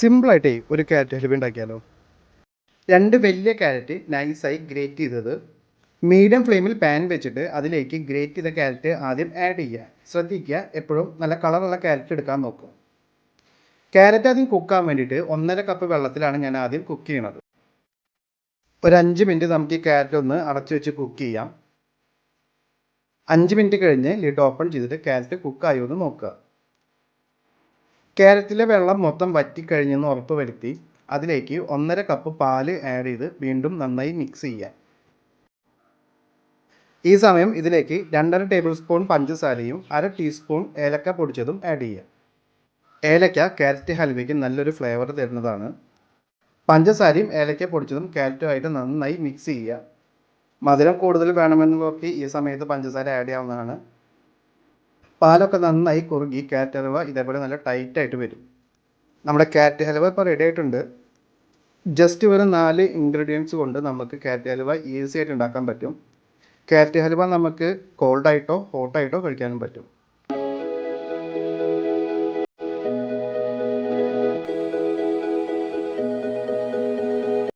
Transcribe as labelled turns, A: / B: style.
A: സിമ്പിളായിട്ടേ ഒരു ക്യാരറ്റ് ഹലുവ ഉണ്ടാക്കിയാലോ. രണ്ട് വലിയ ക്യാരറ്റ് നൈസായി ഗ്രേറ്റ് ചെയ്തത്. മീഡിയം ഫ്ലെയിമിൽ പാൻ വെച്ചിട്ട് അതിലേക്ക് ഗ്രേറ്റ് ചെയ്ത ക്യാരറ്റ് ആദ്യം ആഡ് ചെയ്യുക. ശ്രദ്ധിക്കുക, എപ്പോഴും നല്ല കളറുള്ള ക്യാരറ്റ് എടുക്കാൻ നോക്കും. ക്യാരറ്റ് ആദ്യം കുക്കാൻ വേണ്ടിയിട്ട് 1.5 കപ്പ് വെള്ളത്തിലാണ് ഞാൻ ആദ്യം കുക്ക് ചെയ്യണത്. ഒരു 5 മിനിറ്റ് നമുക്ക് ഈ ക്യാരറ്റ് ഒന്ന് അടച്ചു വെച്ച് കുക്ക് ചെയ്യാം. 5 മിനിറ്റ് കഴിഞ്ഞ് ലിഡ് ഓപ്പൺ ചെയ്തിട്ട് ക്യാരറ്റ് കുക്കായോ എന്ന് നോക്കുക. ക്യാരറ്റിലെ വെള്ളം മൊത്തം വറ്റിക്കഴിഞ്ഞെന്ന് ഉറപ്പ് വരുത്തി അതിലേക്ക് 1.5 കപ്പ് പാല് ആഡ് ചെയ്ത് വീണ്ടും നന്നായി മിക്സ് ചെയ്യുക. ഈ സമയം ഇതിലേക്ക് 2.5 ടേബിൾ സ്പൂൺ പഞ്ചസാരയും 1/2 ടീസ്പൂൺ ഏലക്ക പൊടിച്ചതും ആഡ് ചെയ്യുക. ഏലക്ക ക്യാരറ്റ് ഹൽവയ്ക്ക് നല്ലൊരു ഫ്ലേവർ തരുന്നതാണ്. പഞ്ചസാരയും ഏലക്ക പൊടിച്ചതും ക്യാരറ്റുമായിട്ട് നന്നായി മിക്സ് ചെയ്യുക. മധുരം കൂടുതൽ വേണമെന്ന് നോക്കി ഈ സമയത്ത് പഞ്ചസാര ആഡ് ചെയ്യാവുന്നതാണ്. പാലൊക്കെ നന്നായി കുറുകി ക്യാരറ്റ് ഹൽവ ഇതേപോലെ നല്ല ടൈറ്റായിട്ട് വരും. നമ്മുടെ ക്യാരറ്റ് ഹൽവ ഇപ്പോൾ റെഡി ആയിട്ടുണ്ട്. ജസ്റ്റ് ഒരു 4 ഇൻഗ്രീഡിയൻസ് കൊണ്ട് നമുക്ക് ക്യാരറ്റ് ഹൽവ ഈസി ആയിട്ട് ഉണ്ടാക്കാൻ പറ്റും. ക്യാരറ്റ് ഹൽവ നമുക്ക് കോൾഡായിട്ടോ ഹോട്ടായിട്ടോ കഴിക്കാനും പറ്റും.